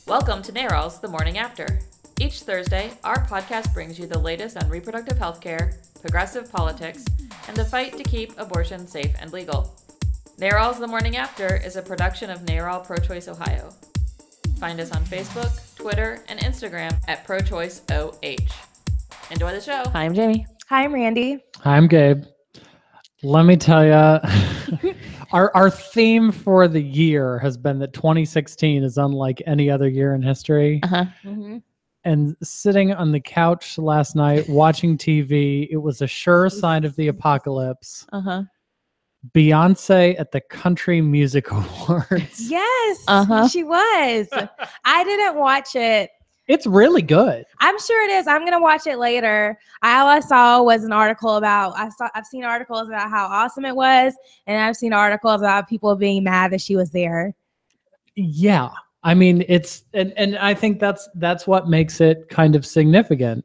Welcome to NARAL's The Morning After. Each Thursday, our podcast brings you the latest on reproductive health care, progressive politics, and the fight to keep abortion safe and legal. NARAL's The Morning After is a production of NARAL Pro-Choice Ohio. Find us on Facebook, Twitter, and Instagram at prochoice OH. Enjoy the show. Hi, I'm Jaime. Hi, I'm Randi. Hi, I'm Gabe. Let me tell you, our theme for the year has been that 2016 is unlike any other year in history. And sitting on the couch last night watching TV, it was a sure sign of the apocalypse. Beyonce at the Country Music Awards. Yes, she was. I didn't watch it. It's really good. I'm sure it is. I'm gonna watch it later. All I saw was an article about. I've seen articles about how awesome it was, and I've seen articles about people being mad that she was there. Yeah, I mean it's and I think that's what makes it kind of significant.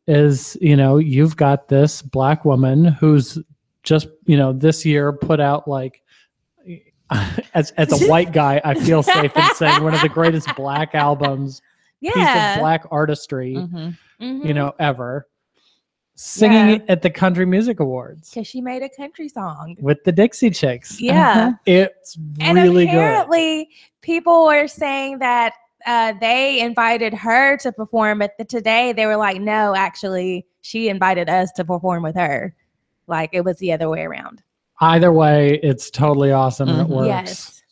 Is you've got this Black woman who's just this year put out like as a white guy I feel safe in saying one of the greatest Black albums. Piece of Black artistry, ever. Singing at the Country Music Awards. Because she made a country song. With the Dixie Chicks. Yeah. It's really good. And apparently, people were saying that they invited her to perform, but today they were like, no, actually, she invited us to perform with her. Like, it was the other way around. Either way, it's totally awesome and it works. Yes.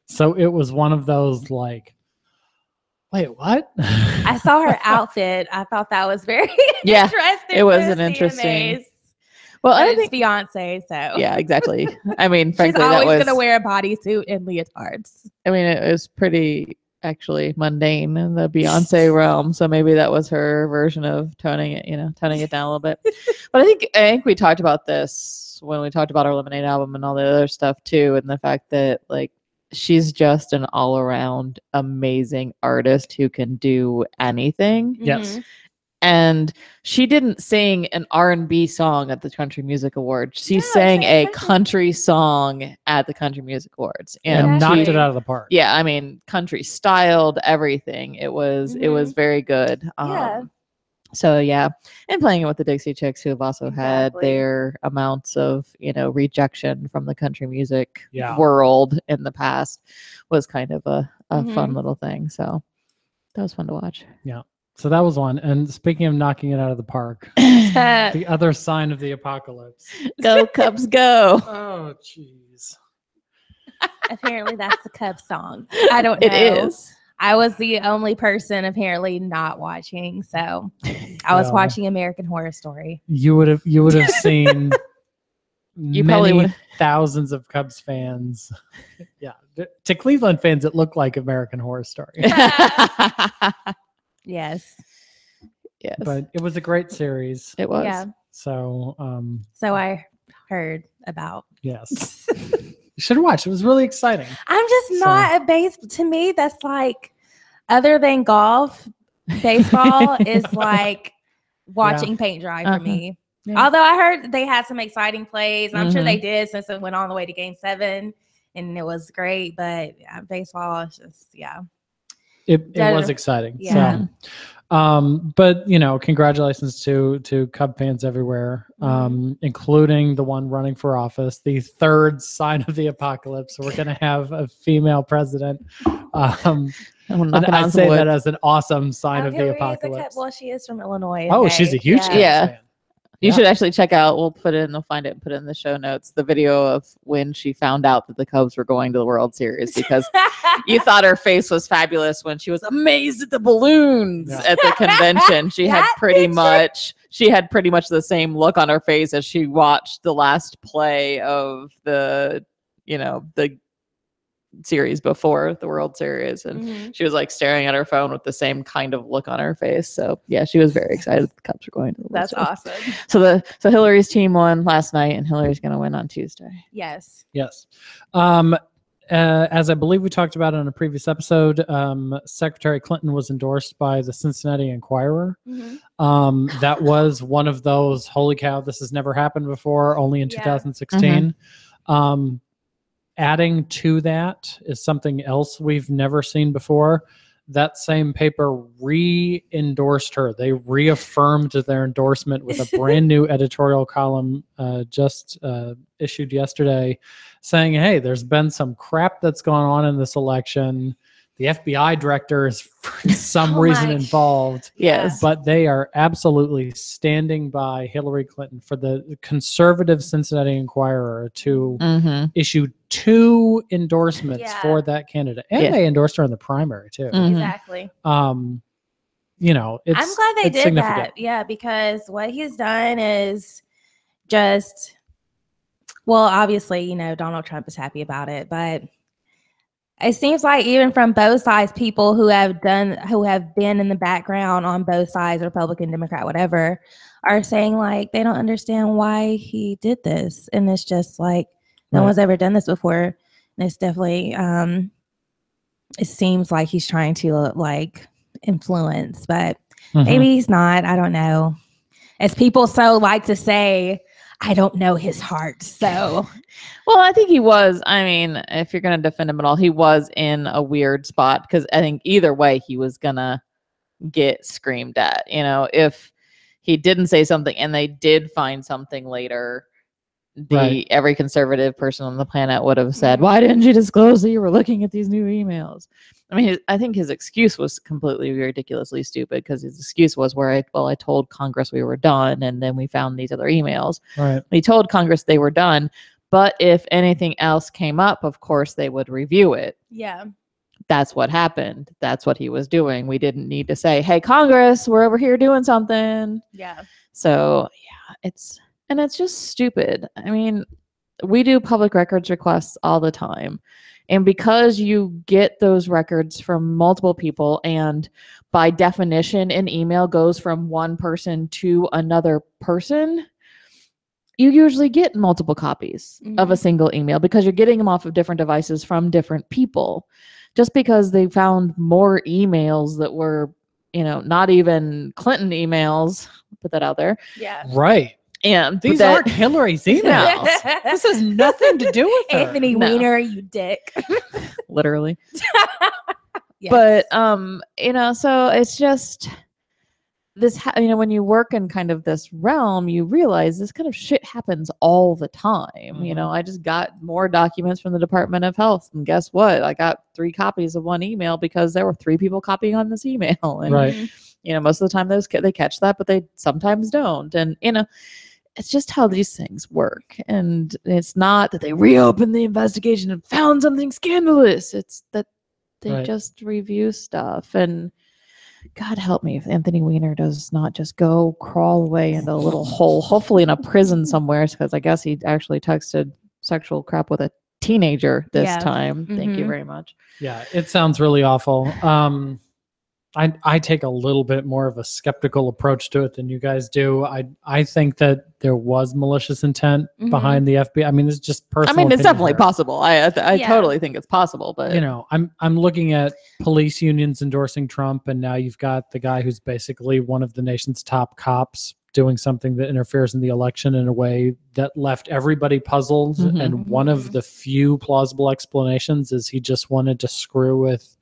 So it was one of those like, wait, what? I saw her outfit. I thought that was very interesting. It was an interesting. Well, I don't think Beyonce. So yeah, exactly. I mean, frankly, she's always that was gonna wear a bodysuit and leotards. I mean, it was pretty actually mundane in the Beyonce realm. So maybe that was her version of toning it down a little bit. But I think we talked about this when we talked about our Lemonade album and all the other stuff too, and the fact that like. She's just an all-around amazing artist who can do anything. Yes. And she didn't sing an R&B song at the Country Music Awards. She sang a country song at the Country Music Awards. And knocked it out of the park. Yeah, I mean, country styled, everything. It was very good. So yeah, and playing it with the Dixie Chicks, who have also had their amounts of rejection from the country music world in the past, was kind of a fun little thing. So that was fun to watch. Yeah. So that was one. And speaking of knocking it out of the park, the other sign of the apocalypse. Go Cubs, go! Oh, jeez. Apparently, that's the Cubs song. I don't know. It is. I was the only person apparently not watching, so I was watching American Horror Story. You would have seen many thousands of Cubs fans. Yeah, to Cleveland fans, it looked like American Horror Story. Yes, but it was a great series. It was. Yeah. So I heard about. Yes. You should watch. It was really exciting. I'm just not a base. To me, that's like, other than golf, baseball is like watching paint dry for me. Yeah. Although I heard they had some exciting plays. And I'm sure they did since it went all the way to Game 7. And it was great. But baseball is just, It was exciting. Yeah. So, but congratulations to Cub fans everywhere, including the one running for office, the third sign of the apocalypse. We're going to have a female president. And I say that as an awesome sign of the apocalypse. Well, she is from Illinois. Oh, she's a huge fan. You should actually check out, we'll find it and put it in the show notes, the video of when she found out that the Cubs were going to the World Series, because you thought her face was fabulous when she was amazed at the balloons at the convention. She had pretty much the same look on her face as she watched the last play of the series before the World Series, and she was like staring at her phone with the same kind of look on her face. So yeah, she was very excited the Cubs were going to the World Series. Awesome. So Hillary's team won last night, and Hillary's going to win on Tuesday. Yes. As I believe we talked about in a previous episode, Secretary Clinton was endorsed by the Cincinnati Enquirer. That was one of those, holy cow, this has never happened before, only in 2016. adding to that is something else we've never seen before. That same paper re-endorsed her. They reaffirmed their endorsement with a brand new editorial column just issued yesterday saying, hey, there's been some crap that's gone on in this election. The FBI director is for some reason involved. Yes. But they are absolutely standing by Hillary Clinton for the conservative Cincinnati Enquirer to issue 2 endorsements for that candidate. And they endorsed her in the primary too. Exactly. You know, it's I'm glad they did significant. that. Yeah, because what he's done is just, well, obviously, you know, Donald Trump is happy about it, but it seems like even from both sides, people who have been in the background on both sides, Republican, Democrat, whatever, are saying like they don't understand why he did this. And it's just like no one's ever done this before. And it's definitely it seems like he's trying to like influence, but maybe he's not. I don't know. As people so like to say, I don't know his heart. So, well, I think he was. I mean, if you're going to defend him at all, he was in a weird spot because I think either way he was going to get screamed at. You know, if he didn't say something and they did find something later, every conservative person on the planet would have said, why didn't you disclose that you were looking at these new emails? I mean, I think his excuse was completely ridiculously stupid because his excuse was I told Congress we were done and then we found these other emails. Right. He told Congress they were done, but if anything else came up, of course they would review it. Yeah. That's what happened. That's what he was doing. We didn't need to say, hey, Congress, we're over here doing something. Yeah. So, yeah, it's just stupid. I mean, we do public records requests all the time. And because you get those records from multiple people, and by definition, an email goes from one person to another person, you usually get multiple copies of a single email because you're getting them off of different devices from different people. Just because they found more emails that were, you know, not even Clinton emails, put that out there. Yeah. Right. And these aren't Hillary's emails. This has nothing to do with her. Anthony Weiner, you dick. Literally. Yes. But you know, so it's just this. You know, when you work in kind of this realm, you realize this kind of shit happens all the time. You know, I just got more documents from the Department of Health, and guess what? I got 3 copies of one email because there were 3 people copying on this email. And you know, most of the time they catch that, but they sometimes don't. And you know, it's just how these things work. And it's not that they reopened the investigation and found something scandalous. It's that they just review stuff. And God help me if Anthony Weiner does not just go crawl away into a little hole, hopefully in a prison somewhere, because I guess he actually texted sexual crap with a teenager this time. Thank you very much. Yeah, it sounds really awful. I take a little bit more of a skeptical approach to it than you guys do. I think that there was malicious intent behind the FBI. I mean, it's just personal. I mean, it's definitely here. possible. I totally think it's possible. But you know, I'm looking at police unions endorsing Trump, and now you've got the guy who's basically one of the nation's top cops doing something that interferes in the election in a way that left everybody puzzled. And one of the few plausible explanations is he just wanted to screw with,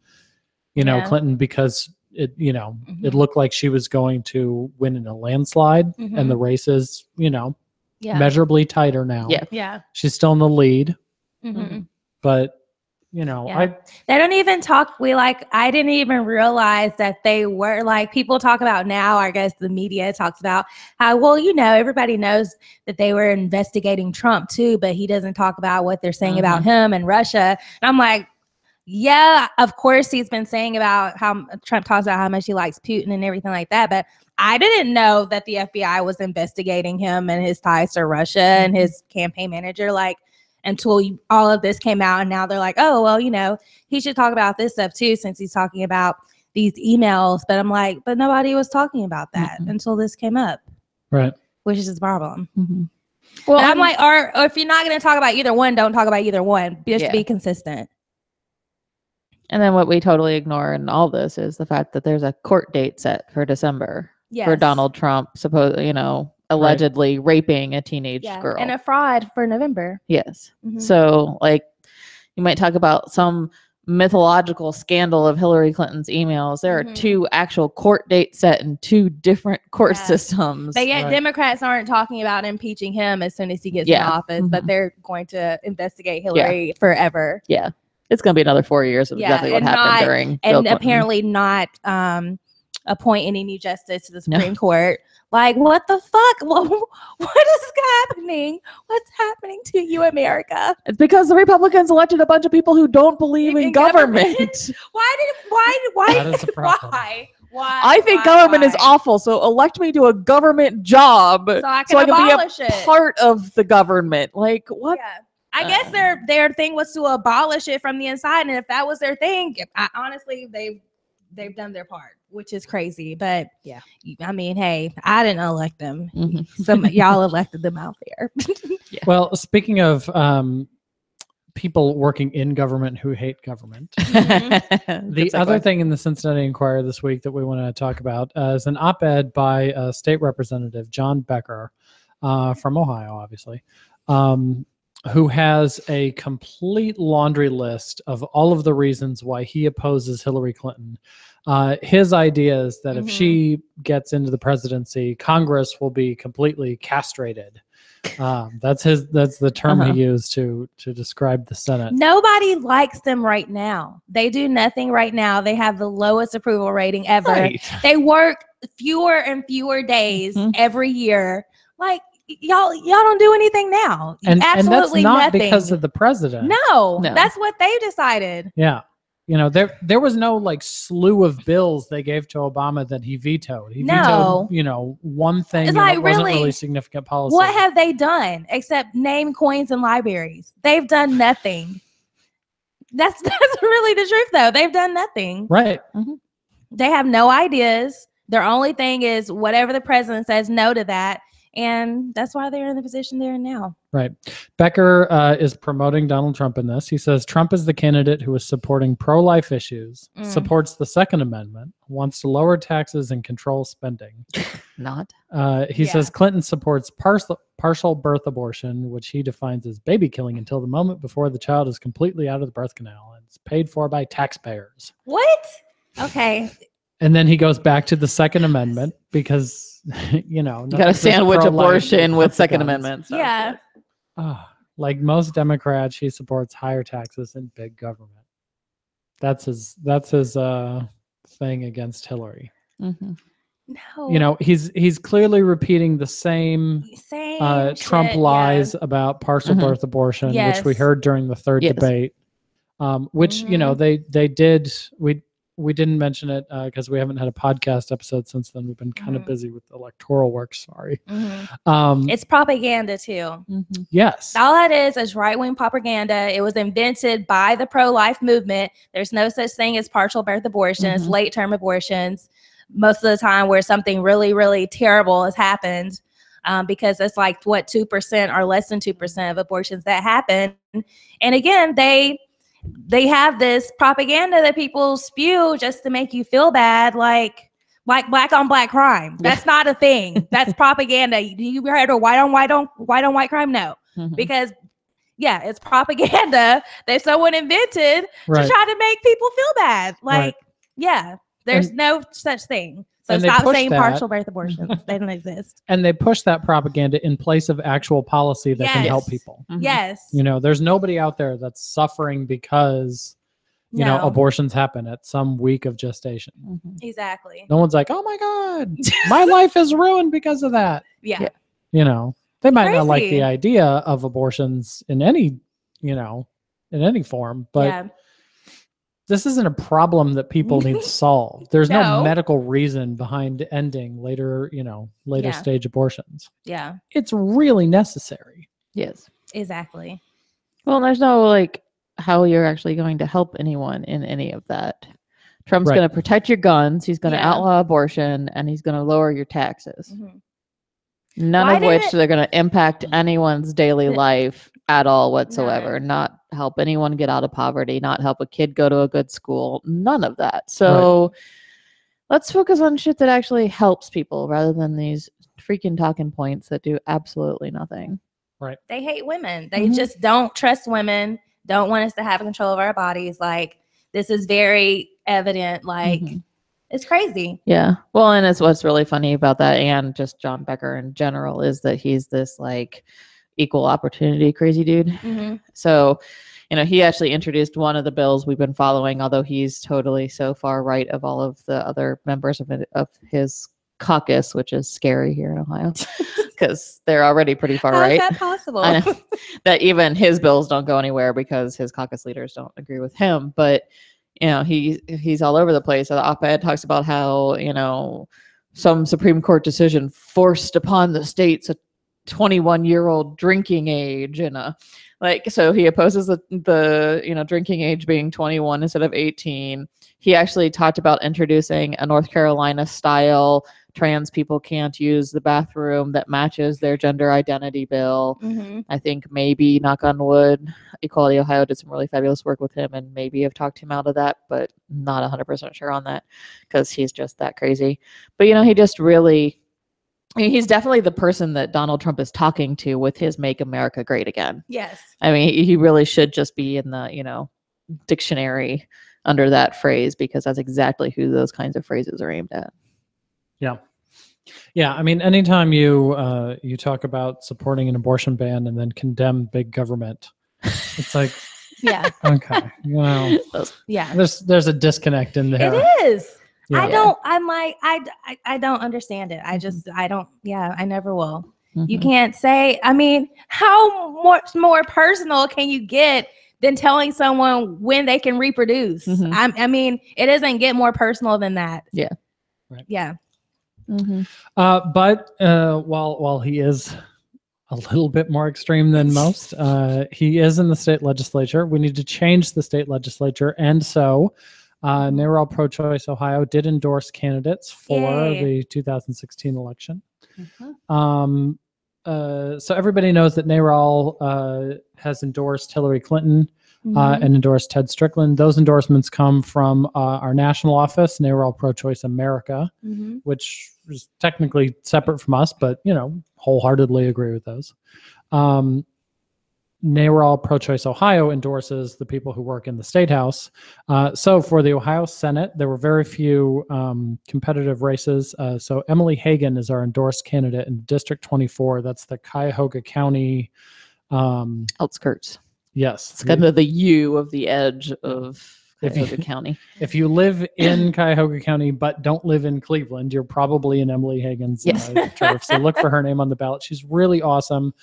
you know, Clinton because it, you know, it looked like she was going to win in a landslide, and the race is, you know, measurably tighter now. Yeah. She's still in the lead, but you know, they don't even talk. I didn't even realize that they were like, people talk about now, I guess the media talks about how, well, you know, everybody knows that they were investigating Trump too, but he doesn't talk about what they're saying about him and Russia. And I'm like, yeah, of course he's been saying about how Trump talks about how much he likes Putin and everything like that. But I didn't know that the FBI was investigating him and his ties to Russia and his campaign manager, like, until all of this came out. And now they're like, oh, well, you know, he should talk about this stuff too, since he's talking about these emails. But I'm like, but nobody was talking about that until this came up. Right. Which is the problem. Well, I'm like, or if you're not going to talk about either one, don't talk about either one. Just be consistent. And then what we totally ignore in all this is the fact that there's a court date set for December for Donald Trump, allegedly raping a teenage girl. And a fraud for November. Yes. So, like, You might talk about some mythological scandal of Hillary Clinton's emails. There are 2 actual court dates set in 2 different court systems. But yet Democrats aren't talking about impeaching him as soon as he gets in office, but they're going to investigate Hillary forever. Yeah. It's going to be another 4 years of exactly what happened during Bill Clinton. Apparently not appoint any new justice to the Supreme Court. Like, what the fuck? What is happening? What's happening to you, America? It's because the Republicans elected a bunch of people who don't believe in government. Why? That is a problem. Why? I think government is awful, so elect me to a government job so I can abolish be a part of the government. Like, what? Yeah. I guess their thing was to abolish it from the inside, and if that was their thing, honestly, they've done their part, which is crazy. But yeah, I mean, hey, I didn't elect them. Some y'all elected them out there. Well, speaking of people working in government who hate government, the other thing in the Cincinnati Enquirer this week that we want to talk about is an op-ed by State Representative John Becker from Ohio, obviously. Who has a complete laundry list of all of the reasons why he opposes Hillary Clinton. His idea is that if she gets into the presidency, Congress will be completely castrated. That's the term he used to describe the Senate. Nobody likes them right now. They do nothing right now. They have the lowest approval rating ever. Right. They work fewer and fewer days every year. Like, y'all don't do anything now. And that's not nothing. because of the president. No, that's what they decided. Yeah. You know, there was no like slew of bills they gave to Obama that he vetoed. He vetoed, one thing that wasn't really significant policy. What have they done except name coins and libraries? They've done nothing. That's really the truth, though. They've done nothing. Right. They have no ideas. Their only thing is whatever the president says no to that. And that's why they're in the position they're in now. Right. Becker is promoting Donald Trump in this. He says Trump is the candidate who is supporting pro-life issues, supports the Second Amendment, wants to lower taxes and control spending. He says Clinton supports partial birth abortion, which he defines as baby killing until the moment before the child is completely out of the birth canal and it's paid for by taxpayers. What? Okay. And then he goes back to the Second Amendment because, you got to sandwich abortion with Second Amendment. So. Yeah. Like most Democrats, he supports higher taxes and big government. That's his thing against Hillary. No. He's clearly repeating the same Trump shit, lies about partial birth abortion, which we heard during the third debate. Which they did. We didn't mention it because we haven't had a podcast episode since then. We've been kind of busy with electoral work. Sorry. It's propaganda too. Yes. All that is right-wing propaganda. It was invented by the pro-life movement. There's no such thing as partial birth abortions, late-term abortions. Most of the time where something really, really terrible has happened because it's like, 2% or less than 2% of abortions that happen. And again, they have this propaganda that people spew just to make you feel bad, like black on black crime. That's not a thing. That's propaganda. You heard of white on white crime? No, because it's propaganda that someone invented to try to make people feel bad. Like, there's no such thing. So stop saying partial birth abortions. They don't exist. And they push that propaganda in place of actual policy that can help people. Yes. There's nobody out there that's suffering because, abortions happen at some week of gestation. Exactly. No one's like, oh my God, my life is ruined because of that. Yeah. They might not like the idea of abortions in any form, but this isn't a problem that people need to solve. There's no medical reason behind ending later stage abortions. Yeah. It's really necessary. Yes. Exactly. Well, there's no how you're actually going to help anyone in any of that. Trump's going to protect your guns. He's going to outlaw abortion, and he's going to lower your taxes. None of which they're going to impact anyone's daily life at all whatsoever. Not help anyone get out of poverty, not help a kid go to a good school, none of that. So let's focus on shit that actually helps people rather than these freaking talking points that do absolutely nothing. Right. They hate women. They just don't trust women. don't want us to have control of our bodies. Like, this is very evident. Like, it's crazy. Yeah. Well, and it's what's really funny about that, and just John Becker in general, is that he's this like equal opportunity crazy dude. So, you know, he actually introduced one of the bills we've been following, although he's totally so far right of all of the other members of his caucus, which is scary here in Ohio because they're already pretty far right. How is that possible? I know that even his bills don't go anywhere because his caucus leaders don't agree with him. But you know, he's all over the place. So the op-ed talks about how, you know, some Supreme Court decision forced upon the states a 21-year-old drinking age, and so he opposes the you know, drinking age being 21 instead of 18. He actually talked about introducing a North Carolina style trans people can't use the bathroom that matches their gender identity bill. I think maybe, knock on wood, Equality Ohio did some really fabulous work with him and maybe have talked him out of that, but not 100% sure on that because he's just that crazy. But, you know, he just really, I mean, he's definitely the person that Donald Trump is talking to with his Make America Great Again. Yes. I mean, he really should just be in the, you know, dictionary under that phrase, because that's exactly who those kinds of phrases are aimed at. Yeah. Yeah. I mean, anytime you talk about supporting an abortion ban and then condemn big government, it's like, yeah. Okay. You know, yeah. There's a disconnect in there. It is. Yeah. I don't understand it. I never will. You can't say, I mean, how much more personal can you get than telling someone when they can reproduce? I mean, it doesn't get more personal than that. Yeah. Right. Yeah. But while he is a little bit more extreme than most, he is in the state legislature. We need to change the state legislature. And so NARAL Pro-Choice Ohio did endorse candidates for the 2016 election. So everybody knows that NARAL has endorsed Hillary Clinton and endorsed Ted Strickland. Those endorsements come from our national office, NARAL Pro-Choice America, which is technically separate from us, but, you know, wholeheartedly agree with those. NARAL Pro-Choice Ohio endorses the people who work in the State House. So for the Ohio Senate, there were very few competitive races. So Emily Hagan is our endorsed candidate in District 24. That's the Cuyahoga County outskirts. Yes. It's kind of the U of the edge of Cuyahoga County. If you live in Cuyahoga County but don't live in Cleveland, you're probably in Emily Hagan's turf. So look for her name on the ballot. She's really awesome.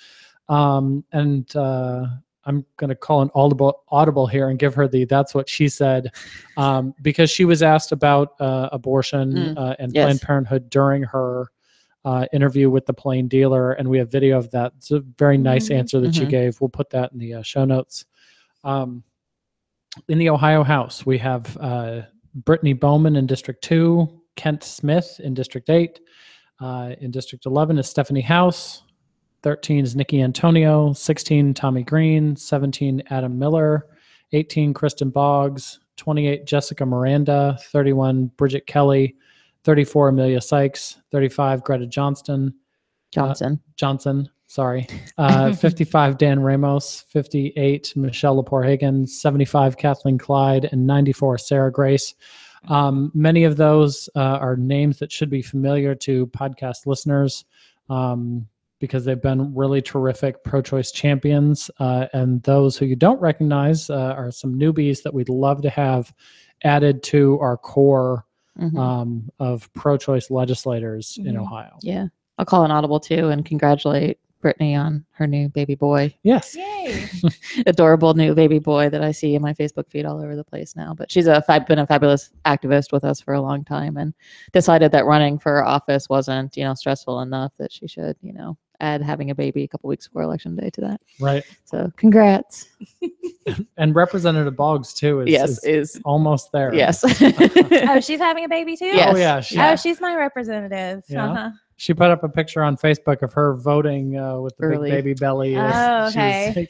I'm going to call an audible here and give her the "that's what she said," because she was asked about abortion and Planned Parenthood during her interview with the Plain Dealer, and we have video of that. It's a very nice answer that she gave. We'll put that in the show notes. In the Ohio House, we have Brittany Bowman in District 2, Kent Smith in District 8. In District 11 is Stephanie House. 13 is Nikki Antonio, 16 Tommy Green, 17 Adam Miller, 18 Kristen Boggs, 28 Jessica Miranda, 31 Bridget Kelly, 34 Amelia Sykes, 35 Greta Johnson, 55 Dan Ramos, 58 Michelle Lepore Higgins, 75 Kathleen Clyde, and 94 Sarah Grace. Many of those are names that should be familiar to podcast listeners, because they've been really terrific pro-choice champions. And those who you don't recognize are some newbies that we'd love to have added to our core of pro-choice legislators in Ohio. Yeah. I'll call an audible too and congratulate Brittany on her new baby boy. Yes. Yay. Adorable new baby boy that I see in my Facebook feed all over the place now. But she's been a fabulous activist with us for a long time and decided that running for office wasn't, you know, stressful enough, that she should, you know, add having a baby a couple weeks before election day to that. Right. So congrats. And Representative Boggs too is almost there. Yes. Oh, she's having a baby too? Yes. Oh yeah. She's my representative. Yeah. She put up a picture on Facebook of her voting with the big baby belly. Oh, okay.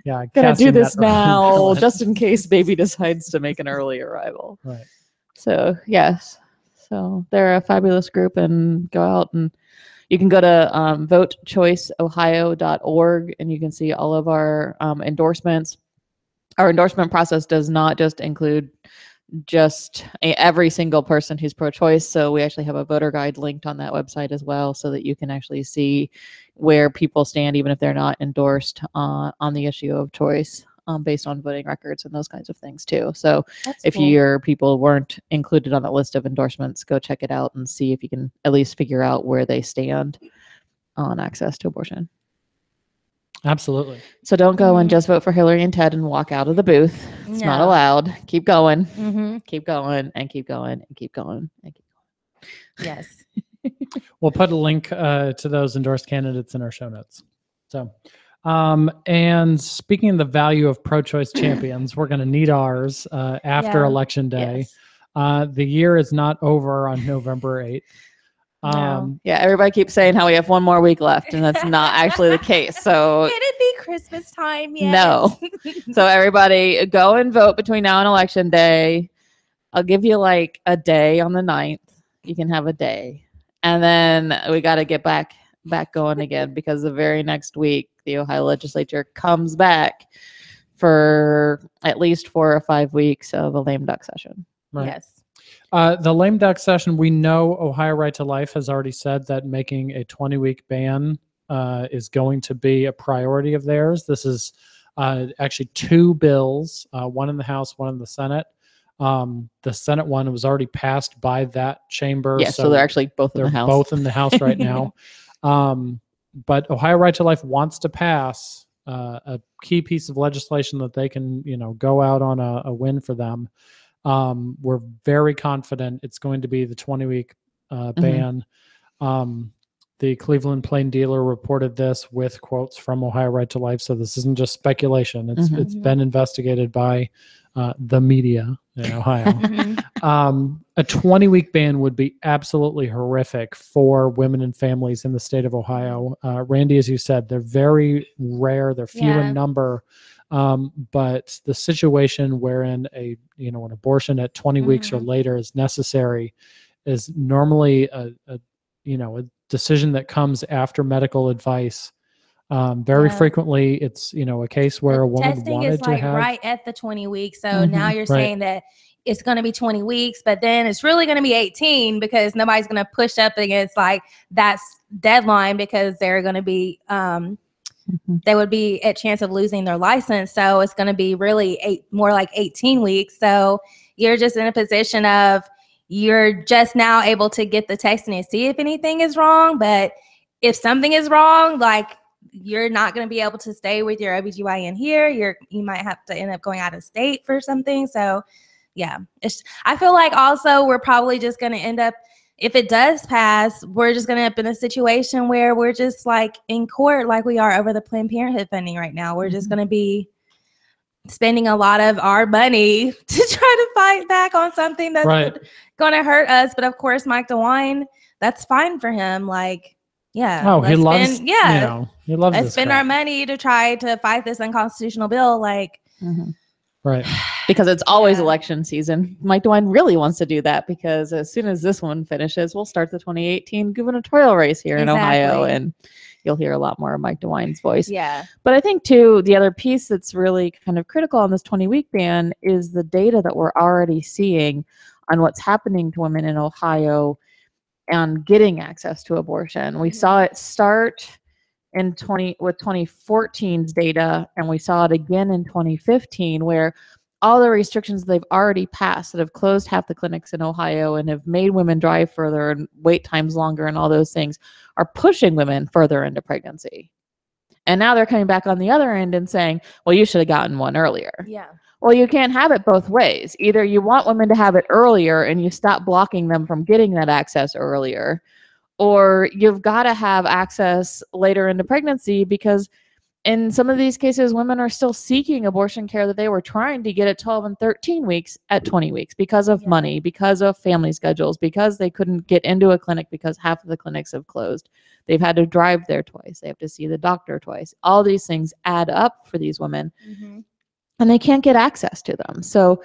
Yeah, gotta do this now, just in case baby decides to make an early arrival. Right. So yes, so they're a fabulous group, and go out and you can go to votechoiceohio.org and you can see all of our endorsements. Our endorsement process does not just include every single person who's pro-choice. So we actually have a voter guide linked on that website as well, so that you can actually see where people stand, even if they're not endorsed on the issue of choice, based on voting records and those kinds of things too. So if your people weren't included on the list of endorsements, go check it out and see if you can at least figure out where they stand on access to abortion. Absolutely. So don't go and just vote for Hillary and Ted and walk out of the booth. It's not allowed. Keep going. Keep going and keep going and keep going and keep going. Yes. We'll put a link to those endorsed candidates in our show notes. So, and speaking of the value of pro-choice champions, we're going to need ours after Election Day. Yes. The year is not over on November 8th. Yeah, everybody keeps saying how we have one more week left, and that's not actually the case. So can it be Christmas time yet? No. So everybody go and vote between now and Election Day. I'll give you like a day on the 9th. You can have a day. And then we got to get back going again, because the very next week, the Ohio legislature comes back for at least 4 or 5 weeks of a lame duck session. Right. Yes. The lame duck session, we know Ohio Right to Life has already said that making a 20-week ban is going to be a priority of theirs. This is actually 2 bills, one in the House, one in the Senate. The Senate one was already passed by that chamber. Yeah, so they're actually both in the House. Both in the House right now. But Ohio Right to Life wants to pass a key piece of legislation that they can, go out on a win for them. We're very confident it's going to be the 20-week ban. The Cleveland Plain Dealer reported this with quotes from Ohio Right to Life, so this isn't just speculation. It's been investigated by the media in Ohio. A 20-week ban would be absolutely horrific for women and families in the state of Ohio. Randi, as you said, they're very rare. They're few in number. But the situation wherein an abortion at 20 weeks or later is necessary is normally a decision that comes after medical advice. Very frequently it's, a case where a woman testing wanted is like to have right at the 20 weeks. So now you're saying that it's going to be 20 weeks, but then it's really going to be 18 because nobody's going to push up against like that deadline, because they're going to be, they would be at chance of losing their license. So it's going to be really more like 18 weeks. So you're just in a position of you're just now able to get the testing and see if anything is wrong. But if something is wrong, like you're not going to be able to stay with your OBGYN here. You might have to end up going out of state for something. So yeah, I feel like also we're probably just going to end up, if it does pass, we're just going to end up in a situation where we're just like in court like we are over the Planned Parenthood funding right now. We're just going to be spending a lot of our money to try to fight back on something that's going to hurt us. But of course, Mike DeWine, that's fine for him. Like, yeah. Oh, he loves, he loves let's spend our money to try to fight this unconstitutional bill. Like, right. Because it's always election season. Mike DeWine really wants to do that, because as soon as this one finishes, we'll start the 2018 gubernatorial race here in Ohio, and you'll hear a lot more of Mike DeWine's voice. Yeah. But I think, too, the other piece that's really kind of critical on this 20-week ban is the data that we're already seeing on what's happening to women in Ohio and getting access to abortion. We saw it start with 2014's data, and we saw it again in 2015, where all the restrictions they've already passed that have closed half the clinics in Ohio and have made women drive further and wait times longer and all those things are pushing women further into pregnancy. And now they're coming back on the other end and saying, well, you should have gotten one earlier. Yeah. Well, you can't have it both ways. Either you want women to have it earlier and you stop blocking them from getting that access earlier, or you've got to have access later into pregnancy, because in some of these cases, women are still seeking abortion care that they were trying to get at 12 and 13 weeks at 20 weeks because of money, because of family schedules, because they couldn't get into a clinic because half of the clinics have closed. They've had to drive there twice. They have to see the doctor twice. All these things add up for these women, and they can't get access to them. So,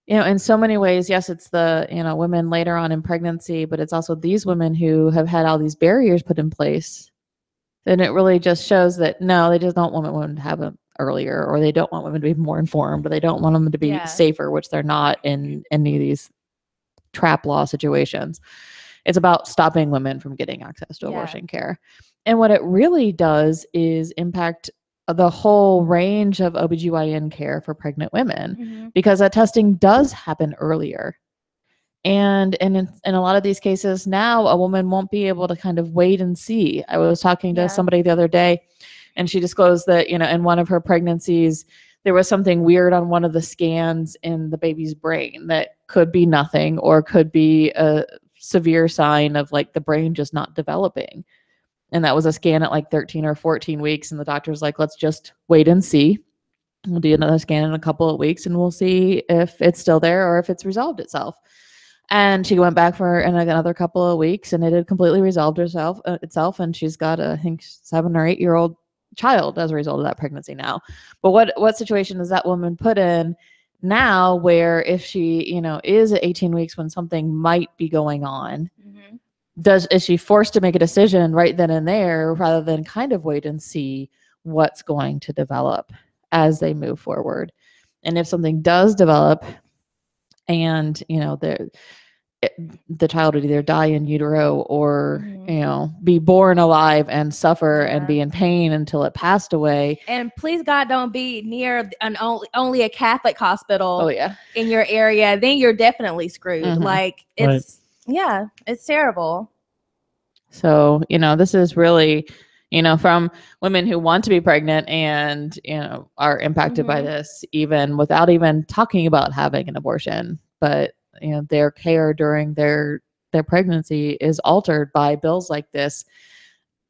in so many ways, yes, it's the, women later on in pregnancy, but it's also these women who have had all these barriers put in place. Then it really just shows that no, they just don't want women to have them earlier, or they don't want women to be more informed, or they don't want them to be safer, which they're not in any of these trap law situations. It's about stopping women from getting access to abortion care. And what it really does is impact the whole range of OBGYN care for pregnant women, because that testing does happen earlier. And in a lot of these cases now, a woman won't be able to kind of wait and see. I was talking to somebody the other day, and she disclosed that, in one of her pregnancies, there was something weird on one of the scans in the baby's brain that could be nothing, or could be a severe sign of like the brain just not developing. And that was a scan at like 13 or 14 weeks. And the doctor's like, let's just wait and see. We'll do another scan in a couple of weeks, and we'll see if it's still there or if it's resolved itself. And she went back for another couple of weeks, and it had completely resolved itself. And she's got I think 7 or 8 year old child as a result of that pregnancy now. But what situation is that woman put in now, where if she, is at 18 weeks when something might be going on, is she forced to make a decision right then and there, rather than kind of wait and see what's going to develop as they move forward? And if something does develop, and the child would either die in utero, or be born alive and suffer and be in pain until it passed away. And please God, don't be near only a Catholic hospital in your area. Then you're definitely screwed. Like it's terrible. So this is really from women who want to be pregnant and are impacted by this, even without even talking about having an abortion. But their care during their pregnancy is altered by bills like this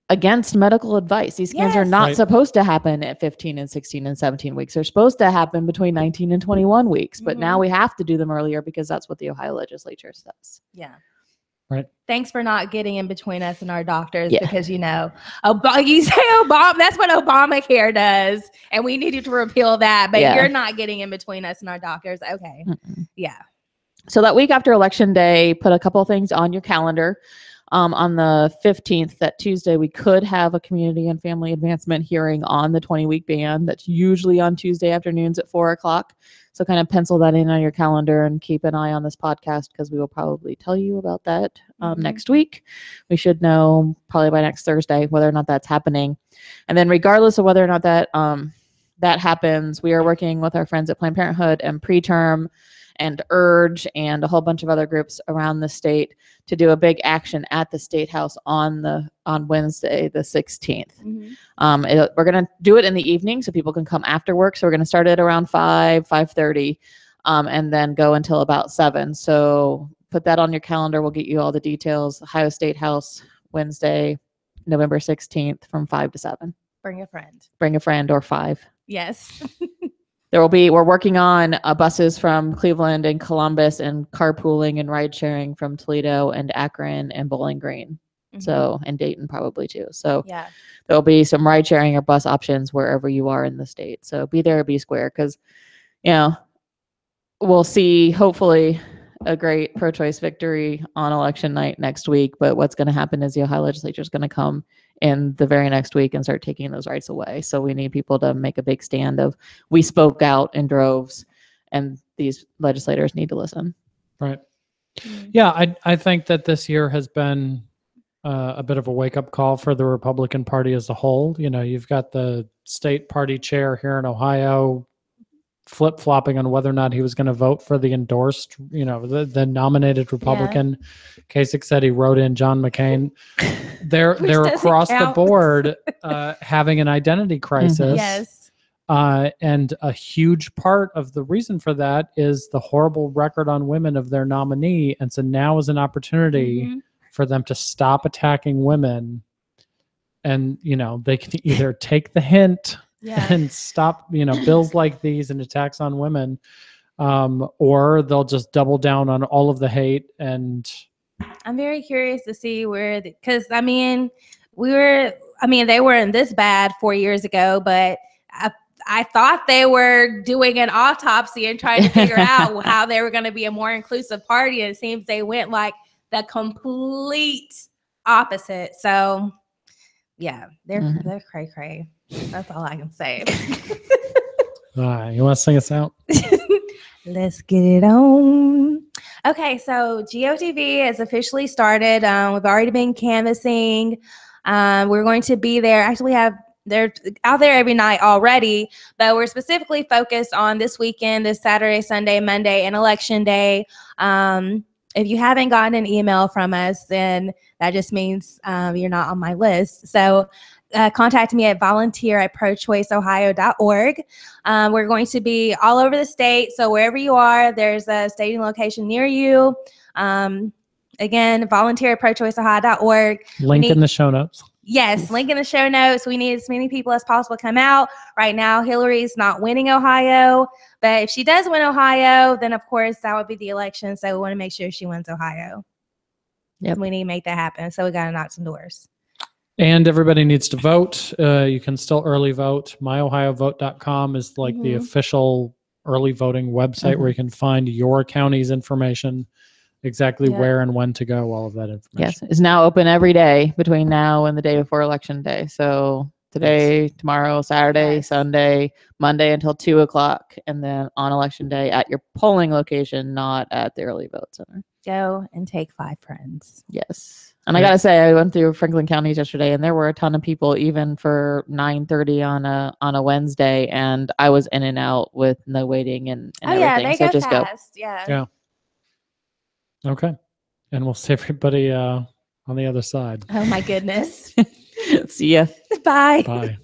against medical advice. These scans are not supposed to happen at 15 and 16 and 17 weeks. They're supposed to happen between 19 and 21 weeks. But now we have to do them earlier, because that's what the Ohio legislature says. Yeah. Right. Thanks for not getting in between us and our doctors, because you say Obama, that's what Obamacare does, and we needed to repeal that, but you're not getting in between us and our doctors. Okay. Yeah. So that week after Election Day, put a couple things on your calendar. On the 15th, that Tuesday, we could have a community and family advancement hearing on the 20-week ban. That's usually on Tuesday afternoons at 4:00. So kind of pencil that in on your calendar and keep an eye on this podcast, because we will probably tell you about that next week. We should know probably by next Thursday whether or not that's happening. And then regardless of whether or not that happens, we are working with our friends at Planned Parenthood and Preterm and Urge and a whole bunch of other groups around the state to do a big action at the State House on Wednesday, the 16th. We're going to do it in the evening so people can come after work. So we're going to start at around 5:30, and then go until about 7. So put that on your calendar. We'll get you all the details. Ohio State House, Wednesday, November 16th from 5 to 7. Bring a friend. Bring a friend or 5. Yes. We're working on buses from Cleveland and Columbus, and carpooling and ride sharing from Toledo and Akron and Bowling Green. So, and Dayton probably too. So there'll be some ride sharing or bus options wherever you are in the state. So be there, be square, because, we'll see hopefully a great pro-choice victory on election night next week. But what's going to happen is the Ohio legislature is going to come in the very next week and start taking those rights away. So we need people to make a big stand of, we spoke out in droves, and these legislators need to listen. Right. Yeah, I think that this year has been a bit of a wake-up call for the Republican Party as a whole. You've got the state party chair here in Ohio flip-flopping on whether or not he was going to vote for the endorsed, the nominated Republican. Kasich said he wrote in John McCain. They're across the board having an identity crisis. Yes. And a huge part of the reason for that is the horrible record on women of their nominee. And so now is an opportunity for them to stop attacking women. And, they can either take the hint and stop, bills like these and attacks on women, or they'll just double down on all of the hate. And I'm very curious to see because they weren't this bad 4 years ago, but I thought they were doing an autopsy and trying to figure out how they were going to be a more inclusive party. And it seems they went like the complete opposite. So yeah, they're cray cray. That's all I can say. All right. You want to sing us out? Let's get it on. Okay, so GOTV has officially started. We've already been canvassing. We're going to be there. Actually, they're out there every night already, but we're specifically focused on this weekend, this Saturday, Sunday, Monday, and Election Day. If you haven't gotten an email from us, then that just means you're not on my list. So contact me at volunteer@prochoiceohio.org. We're going to be all over the state. So wherever you are, there's a staging location near you. Again, volunteer@prochoiceohio.org. Link in the show notes. Yes, link in the show notes. We need as many people as possible to come out. Right now, Hillary's not winning Ohio, but if she does win Ohio, then of course that would be the election. So we want to make sure she wins Ohio. Yep. We need to make that happen. So we got to knock some doors. And everybody needs to vote. You can still early vote. myohiovote.com is like the official early voting website where you can find your county's information, exactly where and when to go, all of that information. Yes, it's now open every day between now and the day before Election Day. So today, tomorrow, Saturday, Sunday, Monday until 2:00, and then on Election Day at your polling location, not at the early vote center. Go and take 5 friends. Yes. And I gotta say, I went through Franklin counties yesterday, and there were a ton of people, even for 9:30 on a Wednesday, and I was in and out with no waiting and everything. They so go just fast. go. Yeah. Okay. And we'll see everybody on the other side. Oh my goodness. See ya. Bye. Bye.